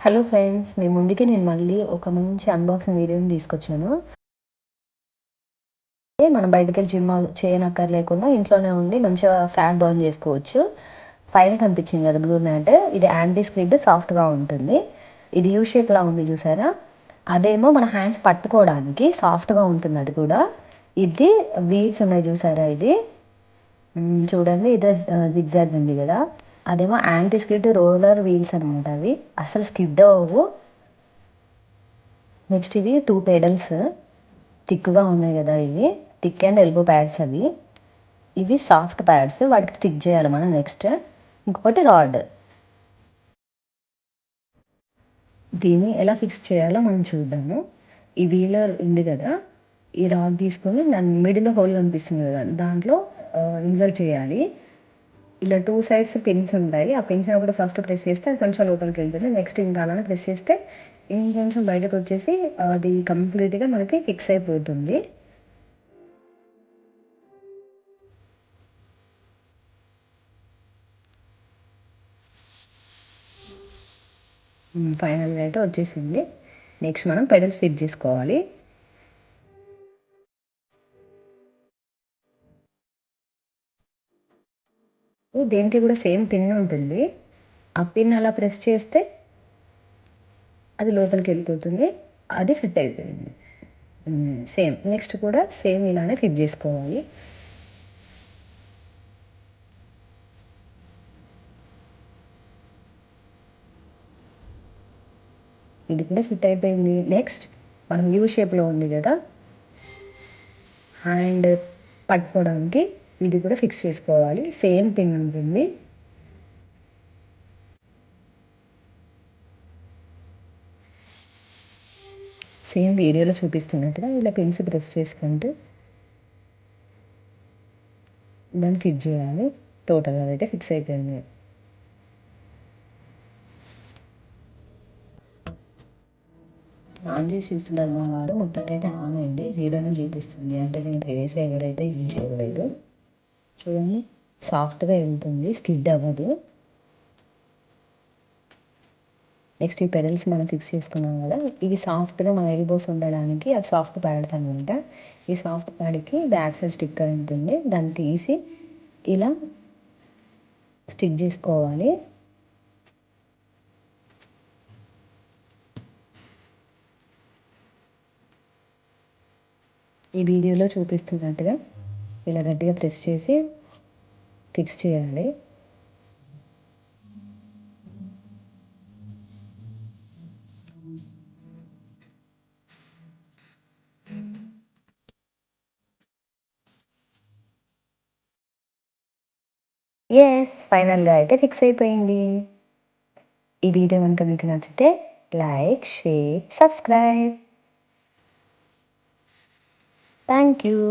Hello friends, మీ ముందుకి నేను మళ్ళీ ఒక మంచి అన్బాక్సింగ్ వీడియోని తీసుకొచ్చాను. మనం బయటకెళ్ళి జిమ్ చేయనక్కర్లేకుండా ఇంట్లోనే ఉండి మంచిగా ఫ్యాట్ బర్న్ చేసుకోవచ్చు. పైన కనిపించింది కదా బ్లూ మ్యాట్, ఇది యాంటీ స్క్రిడ్ సాఫ్ట్గా ఉంటుంది. ఇది యూ షేప్లా ఉంది చూసారా, అదేమో మన హ్యాండ్స్ పట్టుకోవడానికి సాఫ్ట్గా ఉంటుంది. అది కూడా ఇది వీల్స్ ఉన్నాయి చూసారా, ఇది చూడండి, ఇది జిగ్జాగ్ ఉంది కదా, అదేమో యాంటీ స్కిడ్ రోలర్ వీల్స్ అనమాట. అవి అసలు స్కిడ్ అవ్వవు. నెక్స్ట్ ఇవి 2 పెడల్స్ థిక్గా ఉన్నాయి కదా, ఇవి థిక్ అండ్ ఎల్బో ప్యాడ్స్. అవి ఇవి సాఫ్ట్ ప్యాడ్స్, వాటికి స్టిక్ చేయాలి మనం. నెక్స్ట్ ఇంకొకటి రాడ్, దీన్ని ఎలా ఫిక్స్ చేయాలో మనం చూద్దాము. ఈ వీలర్ ఉంది కదా, ఈ రాడ్ తీసుకొని దాని మిడిల్లో హోల్ కనిపిస్తుంది కదా, దాంట్లో ఇన్సర్ట్ చేయాలి. ఇలా 2 సైడ్స్ పిన్స్ ఉంటాయి. ఆ పిన్స్ ఒకటి ఫస్ట్ ప్రెస్ చేస్తే అది కొంచెం లోపలికి వెళ్తుంది. నెక్స్ట్ ఇంకా అలానే ప్రెస్ చేస్తే ఇంకొంచెం బయటకు వచ్చేసి అది కంప్లీట్గా మనకి ఫిక్స్ అయిపోతుంది. ఫైనల్గా అయితే వచ్చేసింది. నెక్స్ట్ మనం పెడల్స్ ఫిట్ చేసుకోవాలి. దేనికి కూడా సేమ్ పిన్ ఉంటుంది. ఆ పిన్ అలా ప్రెస్ చేస్తే అది లోపలికి వెళ్ళిపోతుంది. అది ఫిట్ అయిపోయింది. సేమ్ నెక్స్ట్ కూడా సేమ్ ఇలానే ఫిట్ చేసుకోవాలి. ఇది కూడా ఫిట్ అయిపోయింది. నెక్స్ట్ మనం యూ షేప్లో ఉంది కదా, హ్యాండ్ పట్టుకోవడానికి ఇది కూడా ఫిక్స్ చేసుకోవాలి. సేమ్ పిన్ ఉంటుంది. సేమ్ వీడియోలో చూపిస్తున్నట్టుగా ఇలా పిన్స్ ప్రెస్ చేసుకుంటూ దాన్ని ఫిట్ చేయాలి. టోటల్గా అయితే ఫిక్స్ అయిపోయింది. ఆన్ చేసి చూస్తున్నారు మా వాడు, మొత్తం అయితే ఆన్ అయింది. జీరోని చూపిస్తుంది, అంటే నేను వేసే ఎవరైతే యూజ్ చేయలేదు. చూడండి, సాఫ్ట్గా వెళ్తుంది, స్కిడ్ అవ్వదు. నెక్స్ట్ ఈ పెడల్స్ మనం ఫిక్స్ చేసుకున్నాం కదా, ఇవి సాఫ్ట్గా మన ఎల్బోస్ ఉండడానికి అది సాఫ్ట్ ప్యాడ్స్ అనమాట. ఈ సాఫ్ట్ ప్యాడ్కి బ్యాక్ సైడ్ స్టిక్కర్ ఉంటుంది, దాన్ని తీసి ఇలా స్టిక్ చేసుకోవాలి. ఈ వీడియోలో చూపిస్తున్నట్టుగా ఇలా గట్టిగా ప్రెస్ చేసి ఫిక్స్ చేయాలి. ఎస్, ఫైనల్గా అయితే ఫిక్స్ అయిపోయింది. ఈ వీడియో కనుక మీకు నచ్చితే like, share, subscribe. Thank you.